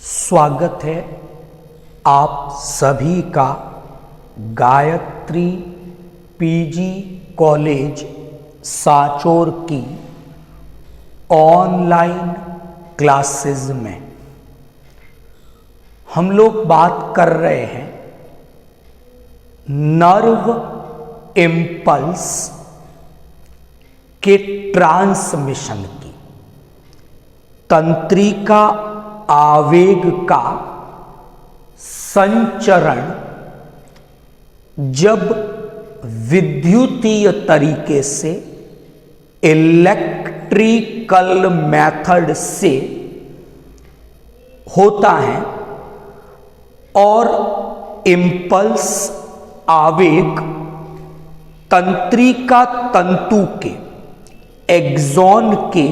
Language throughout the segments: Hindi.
स्वागत है आप सभी का गायत्री पीजी कॉलेज सांचौर की ऑनलाइन क्लासेस में। हम लोग बात कर रहे हैं नर्व इम्पल्स के ट्रांसमिशन की, तंत्रिका आवेग का संचरण जब विद्युतीय तरीके से इलेक्ट्रिकल मेथड से होता है और इम्पल्स आवेग तंत्रिका तंतु के एक्सॉन के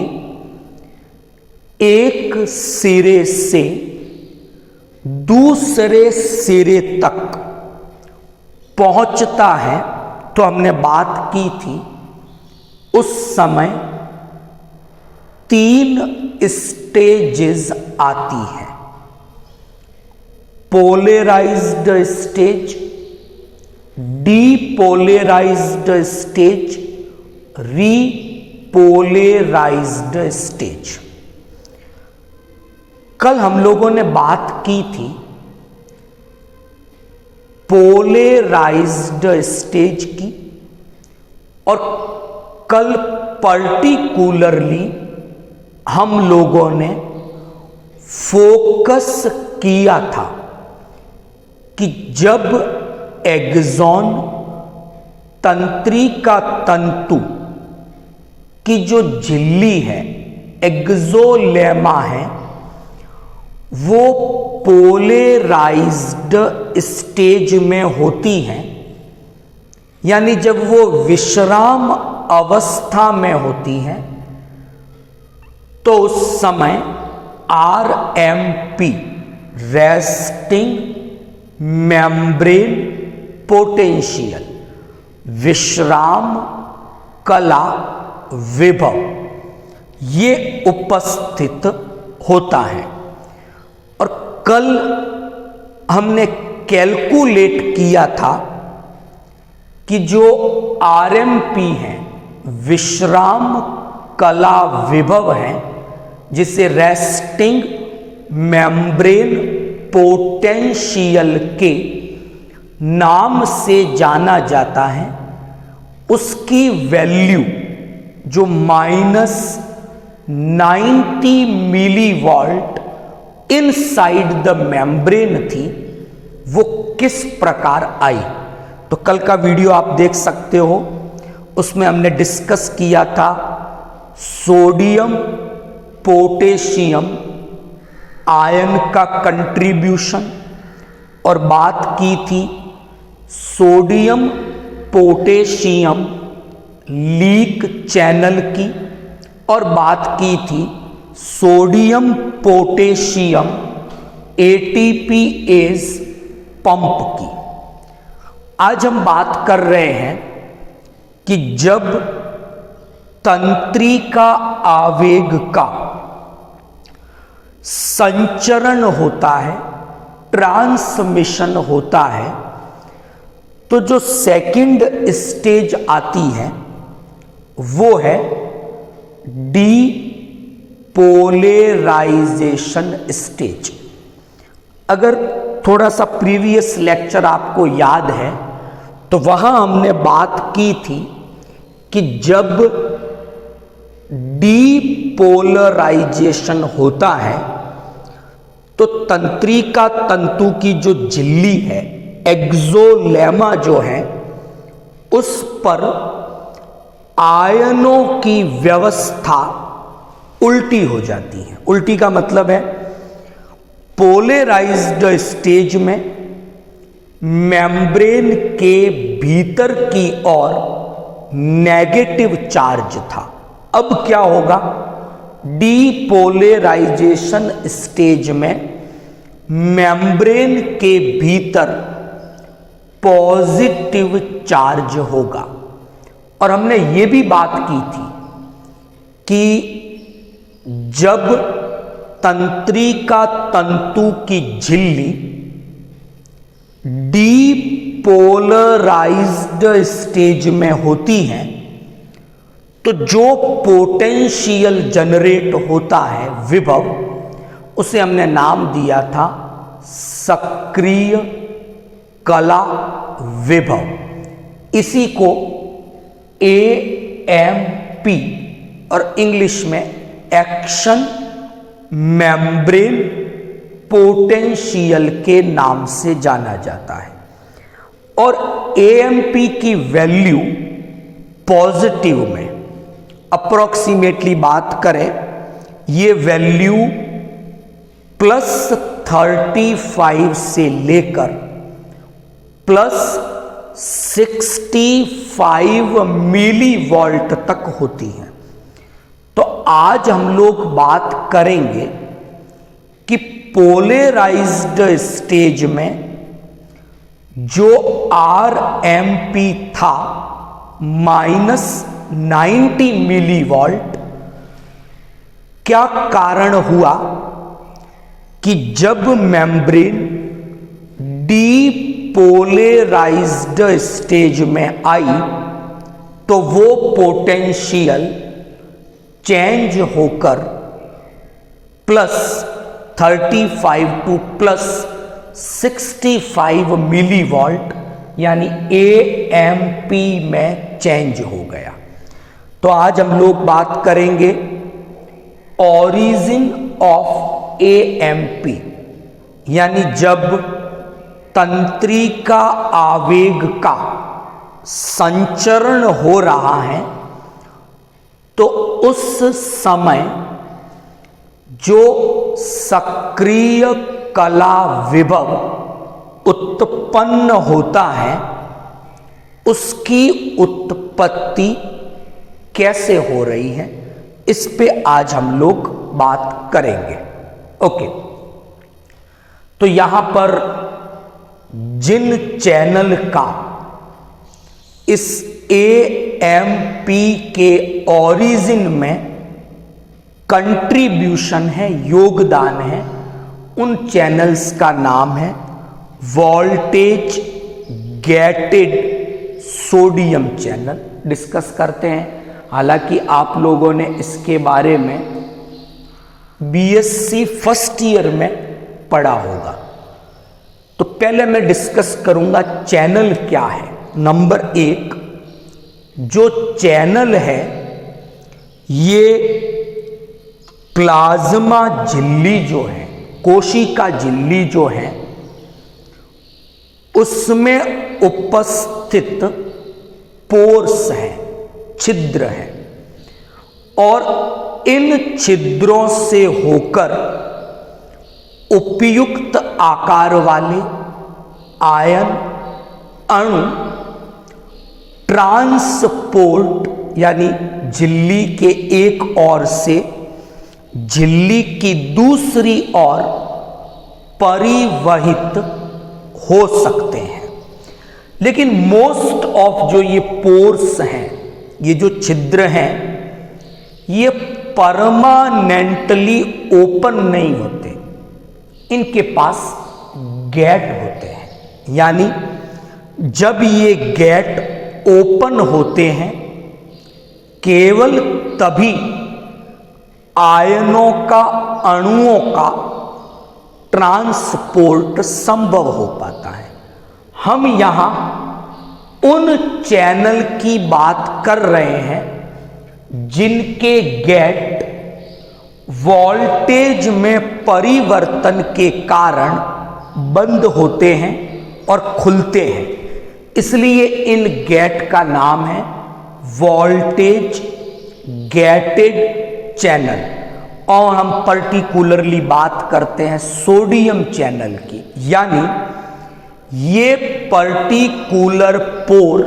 एक सिरे से दूसरे सिरे तक पहुंचता है। तो हमने बात की थी उस समय 3 स्टेजेस आती हैं, polarized stage, depolarized stage, repolarized stage. कल हम लोगों ने बात की थी पोलराइज्ड स्टेज की और कल पर्टिकुलरली हम लोगों ने फोकस किया था कि जब एक्सॉन तंत्रिका तंतु की जो झिल्ली है, एक्सोलेमा है, वो पोलराइज्ड स्टेज में होती हैं, यानी जब वो विश्राम अवस्था में होती हैं तो उस समय RMP रेस्टिंग मेम्ब्रेन पोटेंशियल, विश्राम कला विभव, ये उपस्थित होता है। और कल हमने कैलकुलेट किया था कि जो RMP है, विश्राम कला विभव है, जिसे रेस्टिंग मेम्ब्रेन पोटेंशियल के नाम से जाना जाता है, उसकी वैल्यू जो -90 मिलीवॉल्ट इनसाइड द मेम्ब्रेन थी, वो किस प्रकार आई। तो कल का वीडियो आप देख सकते हो, उसमें हमने डिस्कस किया था सोडियम पोटेशियम आयन का कंट्रीब्यूशन और बात की थी सोडियम पोटेशियम लीक चैनल की और बात की थी सोडियम पोटेशियम ATPase पंप की। आज हम बात कर रहे हैं कि जब तंत्रिका आवेग का संचरण होता है, ट्रांसमिशन होता है, तो जो सेकंड स्टेज आती है वो है डीपोलराइजेशन स्टेज। अगर थोड़ा सा प्रीवियस लेक्चर आपको याद है तो वहां हमने बात की थी कि जब डीपोलराइजेशन होता है तो तंत्रिका तंतु की जो झिल्ली है, एक्सोलेमा जो है, उस पर आयनों की व्यवस्था उल्टी हो जाती है। उल्टी का मतलब है पोलराइज्ड स्टेज में मेम्ब्रेन के भीतर की ओर नेगेटिव चार्ज था। अब क्या होगा, डीपोलराइजेशन स्टेज में मेम्ब्रेन के भीतर पॉजिटिव चार्ज होगा। और हमने ये भी बात की थी कि जब तंत्रिका तंतु की झिल्ली डीपोलराइज्ड स्टेज में होती हैं तो जो पोटेंशियल जनरेट होता है विभव, उसे हमने नाम दिया था सक्रिय कला विभव। इसी को AMP और इंग्लिश में एक्शन मेम्ब्रेन पोटेंशियल के नाम से जाना जाता है। और AMP की वैल्यू पॉजिटिव में अप्रोक्सीमेटली बात करें, ये वैल्यू +35 से लेकर +65 मिली वोल्ट तक होती हैं। तो आज हम लोग बात करेंगे कि पोलराइज्ड स्टेज में जो RMP था -90 मिली वोल्ट, क्या कारण हुआ कि जब मेम्ब्रेन डीपोलराइज्ड स्टेज में आई तो वो पोटेंशियल चेंज होकर +35 टू +65 मिली वोल्ट यानी AMP में चेंज हो गया। तो आज हम लोग बात करेंगे ओरिजिन ऑफ AMP, यानी जब तंत्रिका आवेग का संचरण हो रहा है तो उस समय जो सक्रिय कला विभव उत्पन्न होता है उसकी उत्पत्ति कैसे हो रही है, इस पे आज हम लोग बात करेंगे। ओके, तो यहां पर जिन चैनल का इस AMP के ओरिजिन में कंट्रीब्यूशन है, योगदान है, उन चैनल्स का नाम है voltage gated sodium channel. Discuss करते हैं, हालांकि आप लोगों ने इसके बारे में BSc फर्स्ट ईयर में पढ़ा होगा। तो पहले मैं डिस्कस करूंगा चैनल क्या है। नंबर 1, जो चैनल है ये प्लाज्मा झिल्ली जो है, कोशिका झिल्ली जो है, उसमें उपस्थित पोर्स है, छिद्र है, और इन छिद्रों से होकर उपयुक्त आकार वाले आयन अणु ट्रांसपोर्ट यानी झिल्ली के एक ओर से झिल्ली की दूसरी ओर परिवहित हो सकते हैं। लेकिन मोस्ट ऑफ जो ये पोर्स हैं, ये जो छिद्र हैं, ये परमानेंटली ओपन नहीं होते, इनके पास गेट होते हैं। यानी जब ये गेट ओपन होते हैं केवल तभी आयनों का, अणुओं का ट्रांसपोर्ट संभव हो पाता है। हम यहां उन चैनल की बात कर रहे हैं जिनके गेट वोल्टेज में परिवर्तन के कारण बंद होते हैं और खुलते हैं, इसलिए इन गेट का नाम है वोल्टेज गेटेड चैनल। और हम पर्टिकुलरली बात करते हैं सोडियम चैनल की, यानी ये पर्टिकुलर पोर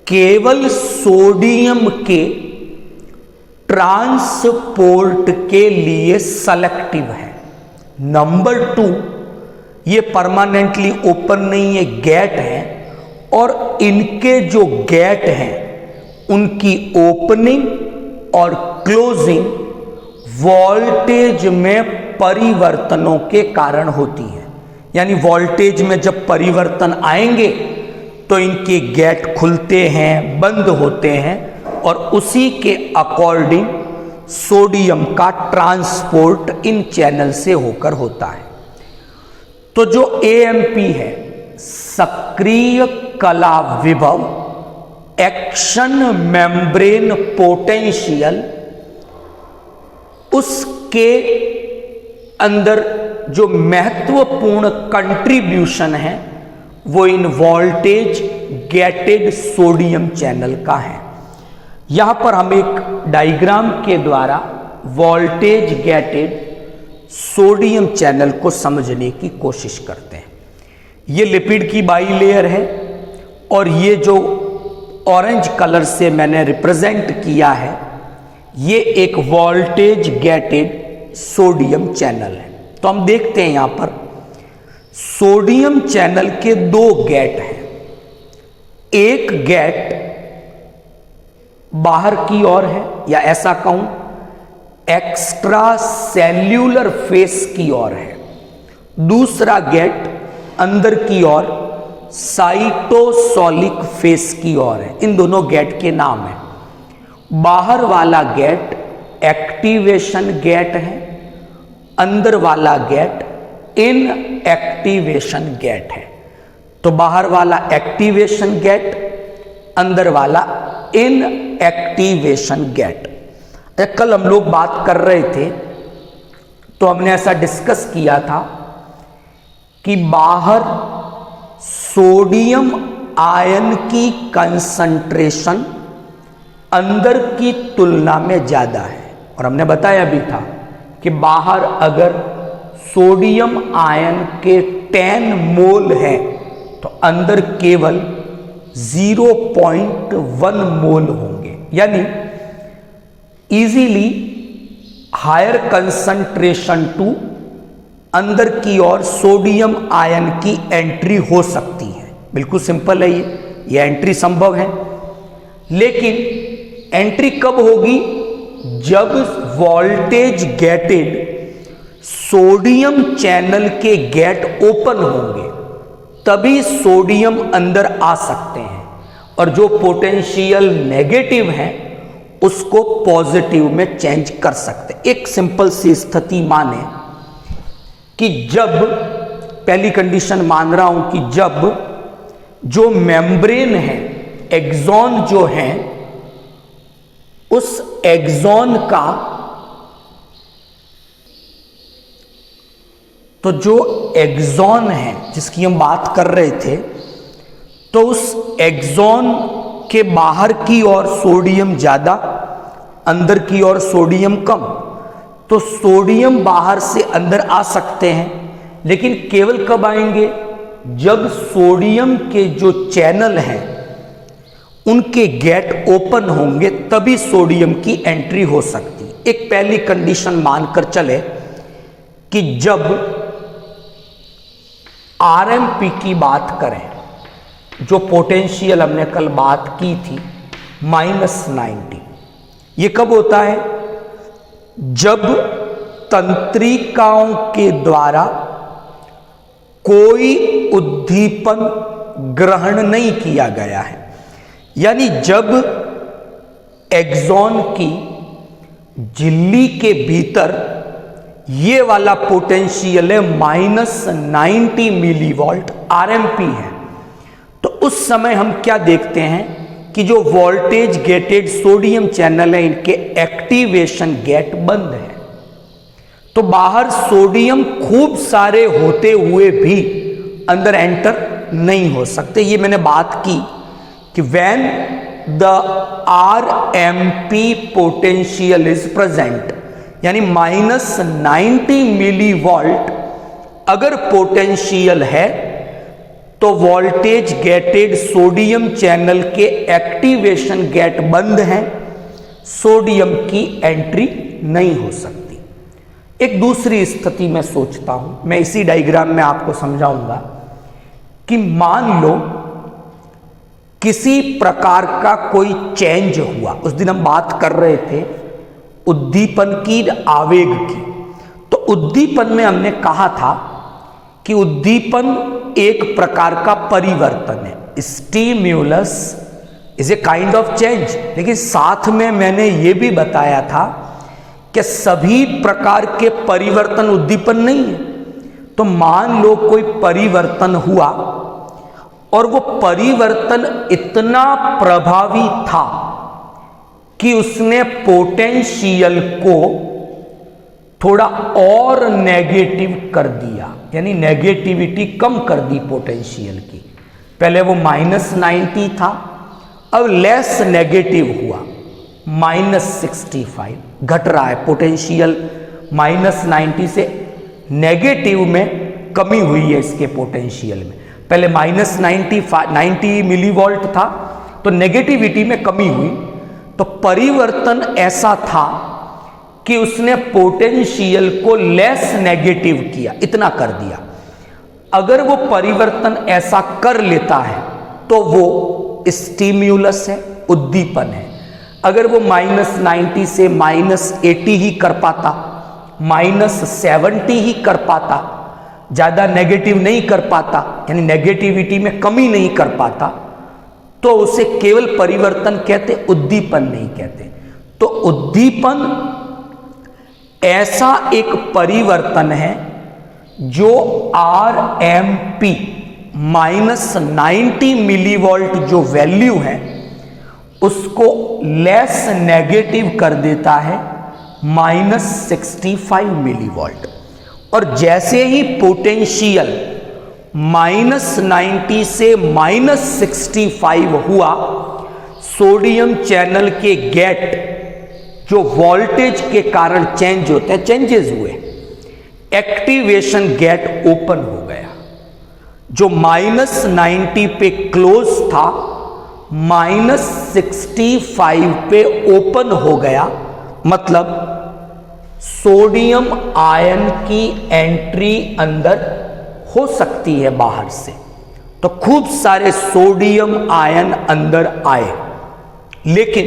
केवल सोडियम के ट्रांसपोर्ट के लिए सेलेक्टिव है। नंबर 2, ये परमानेंटली ओपन नहीं है, गेट है, और इनके जो गेट हैं उनकी ओपनिंग और क्लोजिंग वोल्टेज में परिवर्तनों के कारण होती है। यानी वोल्टेज में जब परिवर्तन आएंगे तो इनके गेट खुलते हैं, बंद होते हैं, और उसी के अकॉर्डिंग सोडियम का ट्रांसपोर्ट इन चैनल से होकर होता है। तो जो एएमपी है, सक्रिय कला विभव, एक्शन मेम्ब्रेन पोटेंशियल, उसके अंदर जो महत्वपूर्ण कंट्रीब्यूशन है वो इन वोल्टेज गेटेड सोडियम चैनल का है। यहां पर हम एक डायग्राम के द्वारा वोल्टेज गेटेड सोडियम चैनल को समझने की कोशिश करते हैं। ये लिपिड की बाइलेयर है और ये जो ऑरेंज कलर से मैंने रिप्रेजेंट किया है ये एक वोल्टेज गेटेड सोडियम चैनल है। तो हम देखते हैं यहां पर सोडियम चैनल के दो गेट हैं। एक गेट बाहर की ओर है, या ऐसा कहूं एक्स्ट्रा सेल्यूलर फेस की ओर है। दूसरा गेट अंदर की ओर साइटोसोलिक फेस की ओर है। इन दोनों गेट के नाम है। बाहर वाला गेट एक्टिवेशन गेट है, अंदर वाला गेट इन एक्टिवेशन गेट है। तो बाहर वाला एक्टिवेशन गेट, अंदर वाला इन एक्टिवेशन गेट। कल हम लोग बात कर रहे थे तो हमने ऐसा डिस्कस किया था कि बाहर सोडियम आयन की कंसंट्रेशन अंदर की तुलना में ज्यादा है। और हमने बताया भी था कि बाहर अगर सोडियम आयन के 10 मोल है तो अंदर केवल 0.1 मोल होंगे। यानी इजीली हायर कंसंट्रेशन टू अंदर की ओर सोडियम आयन की एंट्री हो सकती है। बिल्कुल सिंपल है, ये एंट्री संभव है। लेकिन एंट्री कब होगी? जब वोल्टेज गेटेड सोडियम चैनल के गेट ओपन होंगे तभी सोडियम अंदर आ सकते हैं, और जो पोटेंशियल नेगेटिव है उसको पॉजिटिव में चेंज कर सकते। एक सिंपल सी स्थिति माने कि जब, पहली कंडीशन मान रहा हूं कि जब जो मेम्ब्रेन है, एक्सॉन जो है, उस एक्सॉन का, तो जो एक्सॉन है जिसकी हम बात कर रहे थे, तो उस एक्सॉन के बाहर की ओर सोडियम ज्यादा, अंदर की ओर सोडियम कम। तो सोडियम बाहर से अंदर आ सकते हैं, लेकिन केवल कब आएंगे? जब सोडियम के जो चैनल हैं उनके गेट ओपन होंगे तभी सोडियम की एंट्री हो सकती। एक पहली कंडीशन मानकर चले कि जब आरएमपी की बात करें, जो पोटेंशियल हमने कल बात की थी -90, ये कब होता है? जब तंत्रिकाओं के द्वारा कोई उद्दीपन ग्रहण नहीं किया गया है। यानी जब एक्सॉन की झिल्ली के भीतर ये वाला पोटेंशियल है -90 मिलीवोल्ट आरएमपी है, तो उस समय हम क्या देखते हैं कि जो वोल्टेज गेटेड सोडियम चैनल है इनके एक्टिवेशन गेट बंद है। तो बाहर सोडियम खूब सारे होते हुए भी अंदर एंटर नहीं हो सकते। ये मैंने बात की कि when the RMP potential is present, यानी -90 मिलीवोल्ट अगर पोटेंशियल है तो वोल्टेज गेटेड सोडियम चैनल के एक्टिवेशन गेट बंद हैं, सोडियम की एंट्री नहीं हो सकती। एक दूसरी स्थिति में सोचता हूं, मैं इसी डायग्राम में आपको समझाऊंगा कि मान लो किसी प्रकार का कोई चेंज हुआ। उस दिन हम बात कर रहे थे उद्दीपन की, आवेग की। तो उद्दीपन में हमने कहा था कि उद्दीपन एक प्रकार का परिवर्तन है, stimulus is a kind of change. लेकिन साथ में मैंने ये भी बताया था कि सभी प्रकार के परिवर्तन उद्दीपन नहीं है। तो मान लो कोई परिवर्तन हुआ और वो परिवर्तन इतना प्रभावी था कि उसने पोटेंशियल को थोड़ा और नेगेटिव कर दिया, यानी नेगेटिविटी कम कर दी पोटेंशियल की। पहले वो -90 था, अब लेस नेगेटिव हुआ, -65 घट रहा है पोटेंशियल। -90 से नेगेटिव में कमी हुई है इसके पोटेंशियल में। पहले -90 मिलीवोल्ट था, तो नेगेटिविटी में कमी हुई। तो परिवर्तन ऐसा था कि उसने पोटेंशियल को लेस नेगेटिव किया, इतना कर दिया। अगर वो परिवर्तन ऐसा कर लेता है तो वो स्टिम्युलस है, उद्दीपन है। अगर वो -90 से -80 ही कर पाता, -70 ही कर पाता, ज़्यादा नेगेटिव नहीं कर पाता, यानी नेगेटिविटी में कमी नहीं कर पाता, तो उसे केवल परिवर्तन कहते, उद्दीपन नहीं कहते। तो उद्दीपन ऐसा एक परिवर्तन है जो RMP -90 मिलीवोल्ट जो वैल्यू है उसको लेस नेगेटिव कर देता है -65 मिलीवोल्ट। और जैसे ही पोटेंशियल -90 से -65 हुआ, सोडियम चैनल के गेट जो वोल्टेज के कारण चेंज होते हैं, चेंजेस हुए, एक्टिवेशन गेट ओपन हो गया। जो -90 पे क्लोज था, -65 पे ओपन हो गया। मतलब सोडियम आयन की एंट्री अंदर हो सकती है बाहर से। तो खूब सारे सोडियम आयन अंदर आए, लेकिन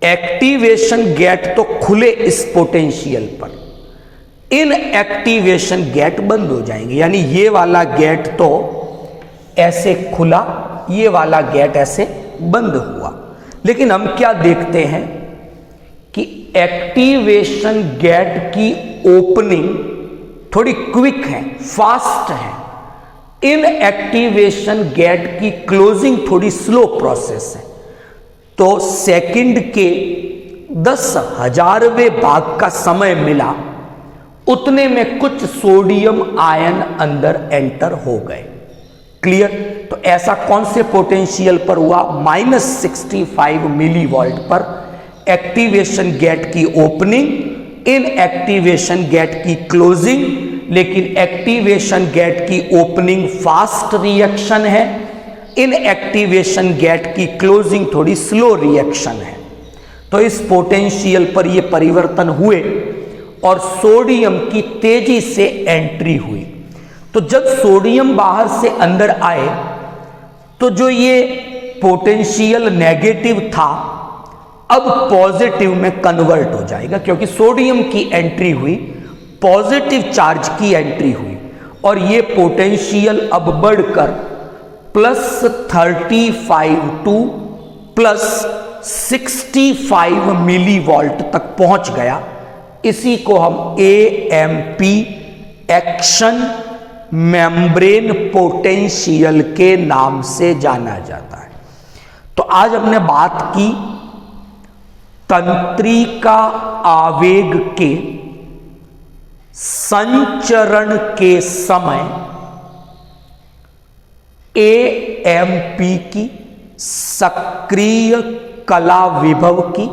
एक्टिवेशन गेट तो खुले इस पोटेंशियल पर, इन एक्टिवेशन गेट बंद हो जाएंगे। यानी ये वाला गेट तो ऐसे खुला, ये वाला गेट ऐसे बंद हुआ। लेकिन हम क्या देखते हैं कि एक्टिवेशन गेट की ओपनिंग थोड़ी क्विक है, फास्ट है। इन एक्टिवेशन गेट की क्लोजिंग थोड़ी स्लो प्रोसेस है। तो सेकंड के 10,000वें भाग का समय मिला, उतने में कुछ सोडियम आयन अंदर एंटर हो गए। क्लियर? तो ऐसा कौन से पोटेंशियल पर हुआ? -65 मिलीवोल्ट पर एक्टिवेशन गेट की ओपनिंग, इन एक्टिवेशन गेट की क्लोजिंग। लेकिन एक्टिवेशन गेट की ओपनिंग फास्ट रिएक्शन है, इन एक्टिवेशन गेट की क्लोजिंग थोड़ी स्लो रिएक्शन है। तो इस पोटेंशियल पर ये परिवर्तन हुए और सोडियम की तेजी से एंट्री हुई। तो जब सोडियम बाहर से अंदर आए तो जो ये पोटेंशियल नेगेटिव था अब पॉजिटिव में कन्वर्ट हो जाएगा, क्योंकि सोडियम की एंट्री हुई, पॉजिटिव चार्ज की एंट्री हुई। और ये पोटेंशियल अब बढ़कर +35 टू +65 मिलीवोल्ट तक पहुंच गया। इसी को हम AMP, एक्शन मेम्ब्रेन पोटेंशियल के नाम से जाना जाता है। तो आज हमने बात की तंत्रिका आवेग के संचरण के समय AMP की सक्रिय कला विभव की,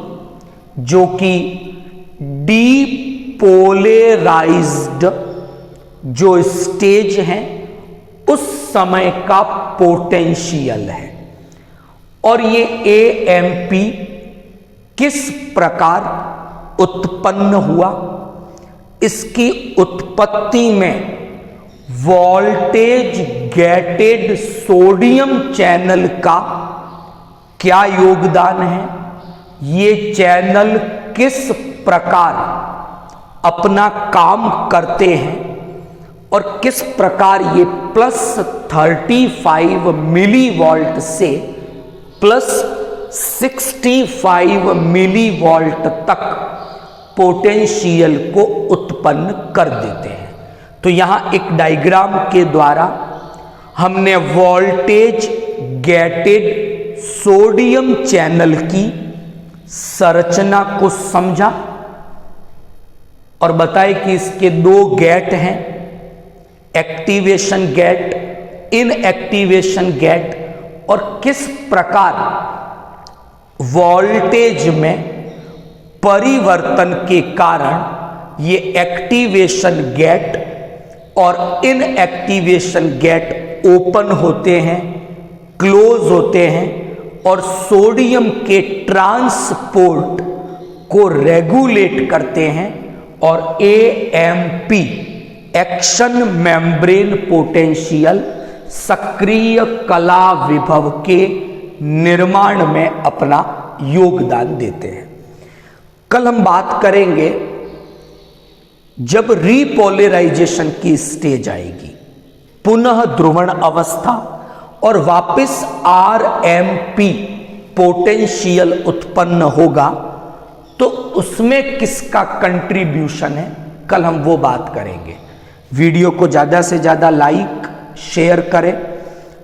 जो कि डीपोलराइज्ड जो स्टेज है उस समय का पोटेंशियल है। और ये AMP किस प्रकार उत्पन्न हुआ, इसकी उत्पत्ति में वोल्टेज गेटेड सोडियम चैनल का क्या योगदान है, ये चैनल किस प्रकार अपना काम करते हैं और किस प्रकार ये +35 मिलीवोल्ट से +65 मिलीवोल्ट तक पोटेंशियल को उत्पन्न कर देते हैं। तो यहां एक डायग्राम के द्वारा हमने वोल्टेज गेटेड सोडियम चैनल की संरचना को समझा और बताए कि इसके 2 गेट हैं, एक्टिवेशन गेट, इनएक्टिवेशन गेट, और किस प्रकार वोल्टेज में परिवर्तन के कारण ये एक्टिवेशन गेट और इनएक्टिवेशन गेट ओपन होते हैं, क्लोज होते हैं और सोडियम के ट्रांसपोर्ट को रेगुलेट करते हैं और एएमपी एक्शन मेम्ब्रेन पोटेंशियल सक्रिय कला विभव के निर्माण में अपना योगदान देते हैं। कल हम बात करेंगे जब रीपोलराइजेशन की स्टेज आएगी, पुनः ध्रुवण अवस्था और वापस आरएमपी पोटेंशियल उत्पन्न होगा, तो उसमें किसका कंट्रीब्यूशन है, कल हम वो बात करेंगे। वीडियो को ज़्यादा से ज़्यादा लाइक शेयर करें।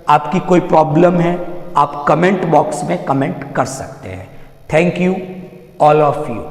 आपकी कोई प्रॉब्लम है आप कमेंट बॉक्स में कमेंट कर सकते हैं। Thank you all of you.